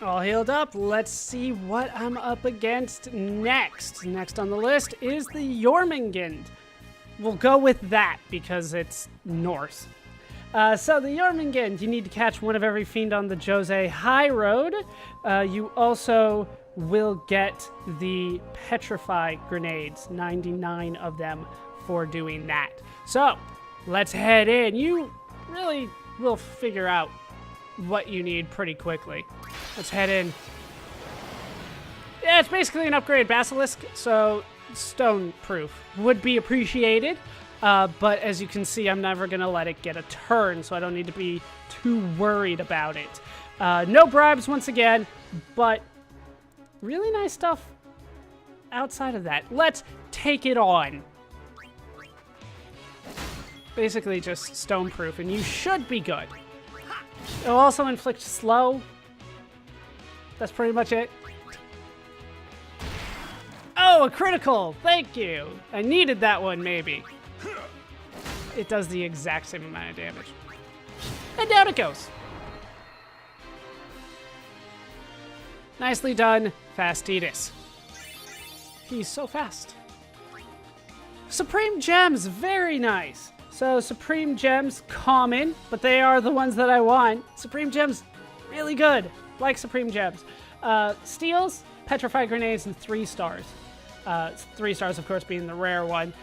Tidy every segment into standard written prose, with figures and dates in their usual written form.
All healed up. Let's see what I'm up against next. Next on the list is the Jormungand. We'll go with that because it's Norse. So the Jormungand, you need to catch one of every fiend on the Jose High Road. You also will get the Petrify grenades, 99 of them for doing that. So let's head in. You really will figure out what you need pretty quickly. Let's head in. Yeah, it's basically an upgrade basilisk, so stone proof would be appreciated. But as you can see, I'm never going to let it get a turn, so I don't need to be too worried about it. No bribes once again, but really nice stuff outside of that. Let's take it on. Basically just stone proof, and you should be good. It'll also inflict slow. That's pretty much it. Oh, a critical! Thank you! I needed that one, maybe. It does the exact same amount of damage. And down it goes. Nicely done, Fastidious. He's so fast. Supreme Gems, very nice. So Supreme Gems, common, but they are the ones that I want. Supreme Gems, really good. Like Supreme Gems. Steals, Petrify Grenades, and 3 stars. 3 stars, of course, being the rare one.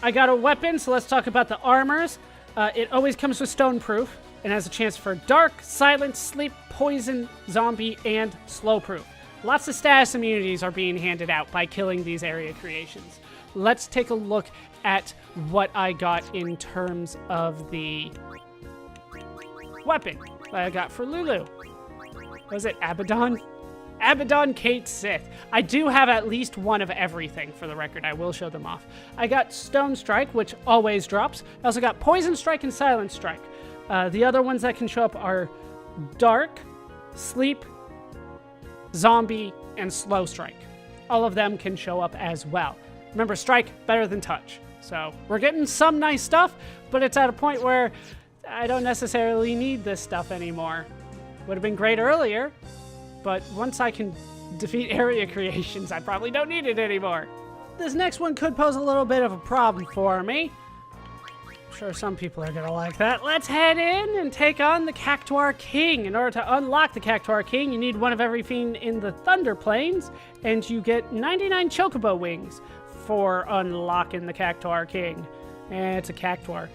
I got a weapon, so let's talk about the armors. It always comes with stone proof and has a chance for dark, silent, sleep, poison, zombie, and slow proof. Lots of status immunities are being handed out by killing these area creations. Let's take a look at what I got in terms of the weapon that I got for Lulu. Was it Abaddon? Abaddon Kate Sith. I do have at least one of everything, for the record. I will show them off. I got Stone Strike, which always drops. I also got Poison Strike and Silent Strike. The other ones that can show up are Dark, Sleep, Zombie, and Slow Strike. All of them can show up as well. Remember, Strike, better than Touch. So we're getting some nice stuff, but it's at a point where I don't necessarily need this stuff anymore. Would have been great earlier, but once I can defeat area creations, I probably don't need it anymore. This next one could pose a little bit of a problem for me. I'm sure some people are gonna like that. Let's head in and take on the Cactuar King. In order to unlock the Cactuar King, you need one of every fiend in the Thunder Plains, and you get 99 Chocobo Wings for unlocking the Cactuar King. And it's a Cactuar.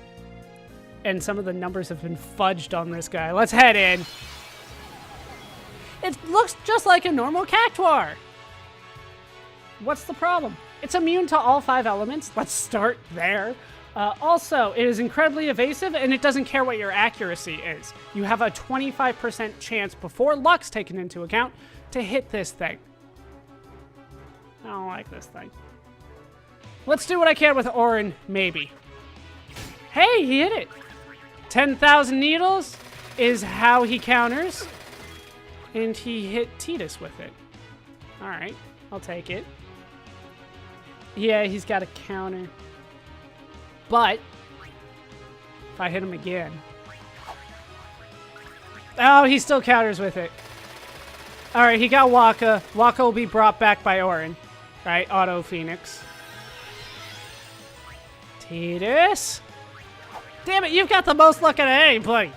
And some of the numbers have been fudged on this guy. Let's head in. It looks just like a normal Cactuar. What's the problem? It's immune to all 5 elements. Let's start there. Also, it is incredibly evasive, and it doesn't care what your accuracy is. You have a 25% chance before luck's taken into account to hit this thing. I don't like this thing. Let's do what I can with Orin, maybe. Hey, he hit it. 10,000 needles is how he counters. And he hit Titus with it. All right, I'll take it. Yeah, he's got a counter. But if I hit him again. Oh, he still counters with it. All right, he got Waka. Waka will be brought back by Orin. Right, Auto Phoenix. Titus. Damn it, you've got the most luck out of anybody.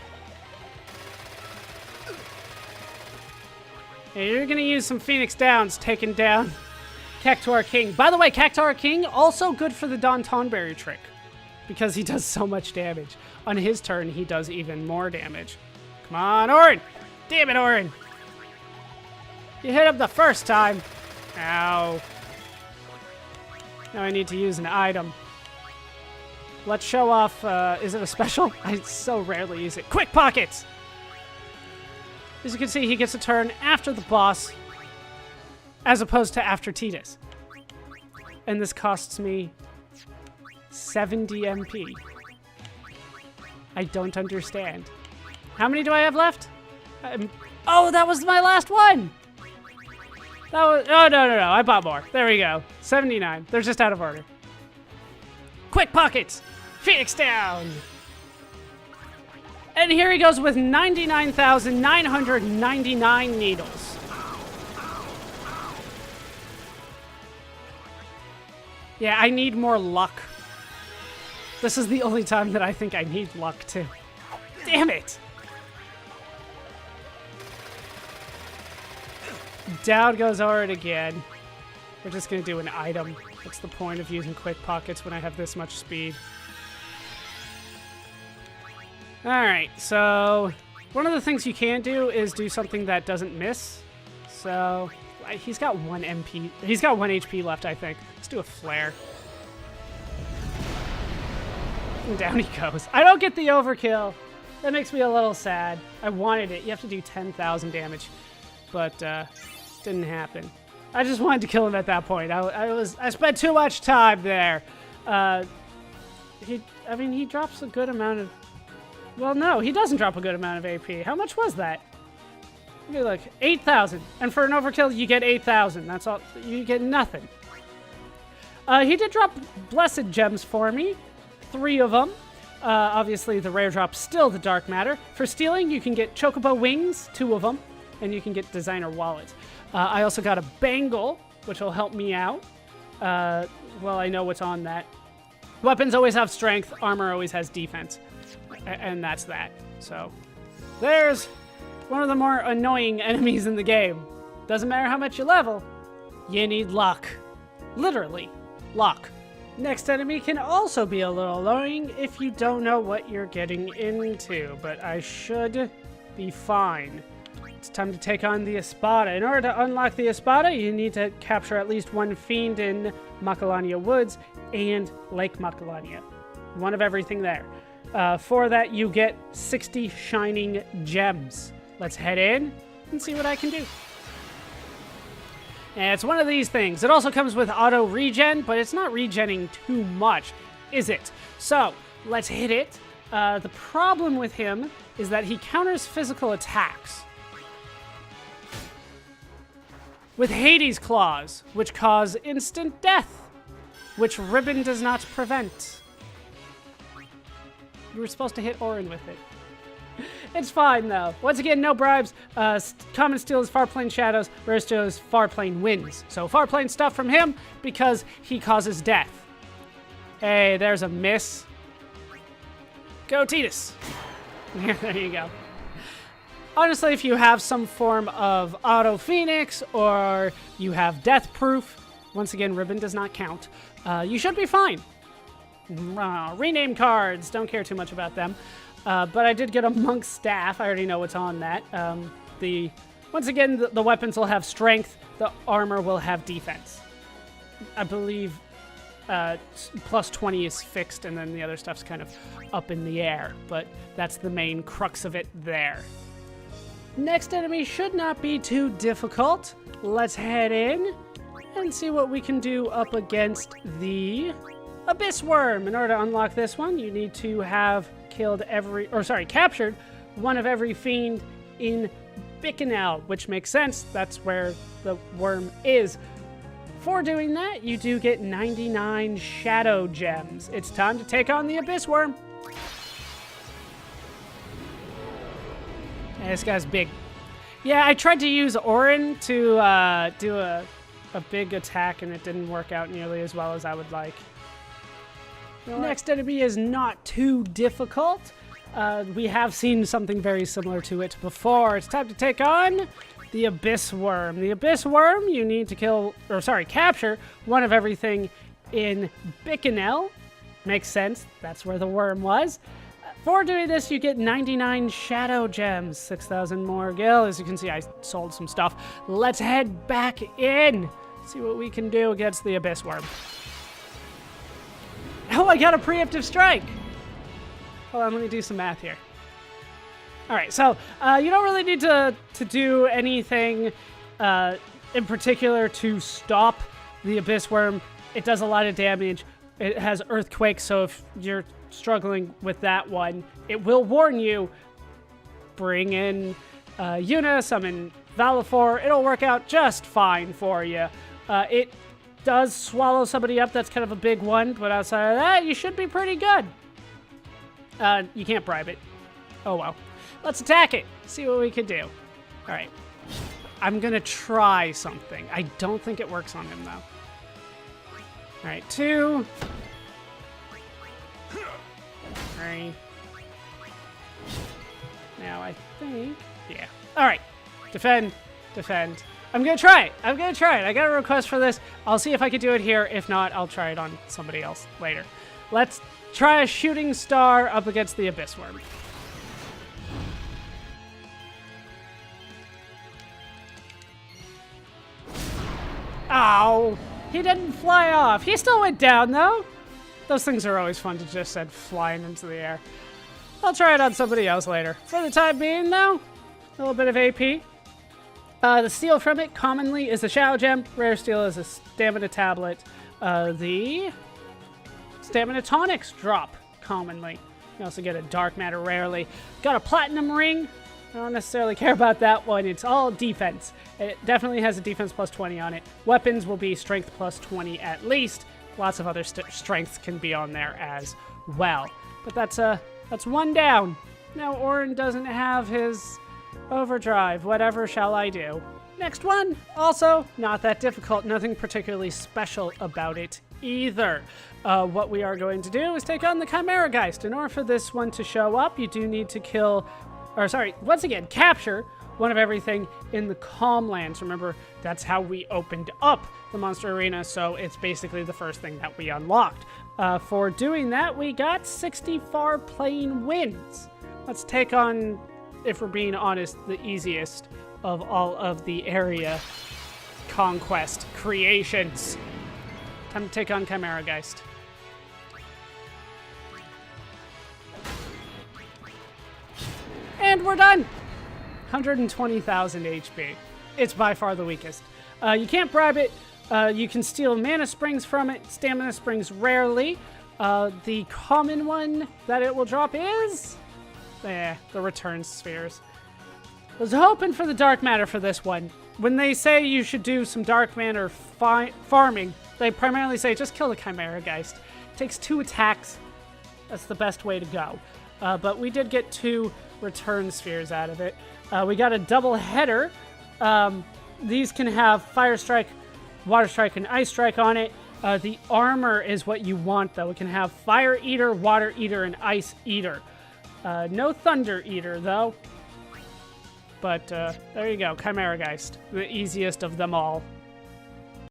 Yeah, you're gonna use some Phoenix Downs taking down Cactuar King. By the way, Cactuar King also good for the Don Tonberry trick because he does so much damage. On his turn, he does even more damage. Come on, Orin! Damn it, Orin! You hit him the first time. Ow. Now I need to use an item. Let's show off, is it a special? I so rarely use it. Quick Pockets! As you can see, he gets a turn after the boss, as opposed to after Titus. And this costs me 70 MP. I don't understand. How many do I have left? Oh, that was my last one! That was, oh, no, I bought more. There we go. 79. They're just out of order. Quick Pockets! Phoenix down! And here he goes with 99,999 needles. Yeah, I need more luck. This is the only time that I think I need luck, too. Damn it! Down goes Orin again. We're just gonna do an item. What's the point of using quick pockets when I have this much speed? Alright, so one of the things you can do is do something that doesn't miss. So he's got 1 MP. He's got 1 HP left, I think. Let's do a flare. And down he goes. I don't get the overkill. That makes me a little sad. I wanted it. You have to do 10,000 damage, but didn't happen. I just wanted to kill him at that point. I spent too much time there. He drops a good amount of. Well, no, he doesn't drop a good amount of AP. How much was that? Look, 8,000. And for an overkill, you get 8,000. That's all. You get nothing. He did drop blessed gems for me. 3 of them. Obviously, the rare drop's still the dark matter. For stealing, you can get chocobo wings, 2 of them, and you can get designer wallet. I also got a bangle, which will help me out. Well, I know what's on that. Weapons always have strength. Armor always has defense. And that's that. So, there's one of the more annoying enemies in the game. Doesn't matter how much you level, you need luck. Literally, luck. Next enemy can also be a little annoying if you don't know what you're getting into, but I should be fine. It's time to take on the Espada. In order to unlock the Espada, you need to capture at least 1 fiend in Macalania Woods and Lake Macalania. 1 of everything there. For that, you get 60 shining gems. Let's head in and see what I can do. And it's one of these things. It also comes with auto regen, but it's not regenning too much, is it? So, let's hit it. The problem with him is that he counters physical attacks with Hades Claws, which cause instant death, which Ribbon does not prevent. You were supposed to hit Orin with it. It's fine, though. Once again, no bribes. Common steal is Farplane Shadows. Rare steal is Farplane Winds. So Farplane stuff from him because he causes death. Hey, there's a miss. Go, Tidus. There you go. Honestly, if you have some form of Auto Phoenix or you have Death Proof, once again, Ribbon does not count, you should be fine. Rename cards. Don't care too much about them. But I did get a Monk's Staff. I already know what's on that. Once again, the weapons will have strength. The armor will have defense. I believe plus 20 is fixed, and then the other stuff's kind of up in the air. But that's the main crux of it there. Next enemy should not be too difficult. Let's head in and see what we can do up against the Abyss Worm. In order to unlock this one, you need to have captured 1 of every fiend in Bicanel, which makes sense. That's where the worm is. For doing that, you do get 99 shadow gems. It's time to take on the Abyss Worm. Yeah, this guy's big. Yeah, I tried to use Orin to do a big attack, and it didn't work out nearly as well as I would like. Next enemy is not too difficult. We have seen something very similar to it before. It's time to take on the Abyss Worm. The Abyss Worm, you need to capture 1 of everything in Bicanel. Makes sense. That's where the worm was. For doing this, you get 99 shadow gems, 6,000 more gil. As you can see, I sold some stuff. Let's head back in. See what we can do against the Abyss Worm. Oh, I got a preemptive strike. Hold on, let me do some math here. All right, so you don't really need to do anything in particular to stop the Abyss Worm. It does a lot of damage. It has Earthquake, so if you're struggling with that one, it will warn you. Bring in Yuna, summon Valifor. It'll work out just fine for you. It does swallow somebody up. That's kind of a big one, but outside of that, you should be pretty good. You can't bribe it. Oh well. Let's attack it. See what we can do. All right. I'm going to try something. I don't think it works on him, though. All right, 2. 3. Now I think... Yeah. All right. Defend. Defend. I'm going to try it. I'm going to try it. I got a request for this. I'll see if I can do it here. If not, I'll try it on somebody else later. Let's try a shooting star up against the Abyss Worm. Ow! He didn't fly off. He still went down, though. Those things are always fun to just send flying into the air. I'll try it on somebody else later. For the time being, though, a little bit of AP. The steal from it commonly is the Shadow Gem. Rare steal is a Stamina Tablet. The Stamina Tonics drop commonly. You also get a Dark Matter rarely. Got a Platinum Ring. I don't necessarily care about that one. It's all defense. It definitely has a defense plus 20 on it. Weapons will be strength plus 20 at least. Lots of other strengths can be on there as well. But that's one down. Now Orin doesn't have his overdrive. Whatever shall I do? Next one. Also, not that difficult. Nothing particularly special about it either. What we are going to do is take on the Chimera Geist. In order for this one to show up, you do need to capture one of everything in the Calmlands. Remember, that's how we opened up the Monster Arena, so it's basically the first thing that we unlocked. For doing that, we got 60 far-plane winds. Let's take on, if we're being honest, the easiest of all of the area conquest creations. Time to take on Chimera Geist. And we're done! 120,000 HP. It's by far the weakest. You can't bribe it. You can steal mana springs from it. Stamina springs rarely. The common one that it will drop is... the return spheres. I was hoping for the dark matter for this one. When they say you should do some dark matter farming, they primarily say just kill the Chimera Geist. It takes 2 attacks. That's the best way to go. But we did get 2 return spheres out of it. We got a double header. These can have Fire Strike, Water Strike, and Ice Strike on it. The armor is what you want, though. It can have Fire Eater, Water Eater, and Ice Eater. No Thunder Eater, though. But there you go, Chimera Geist. The easiest of them all.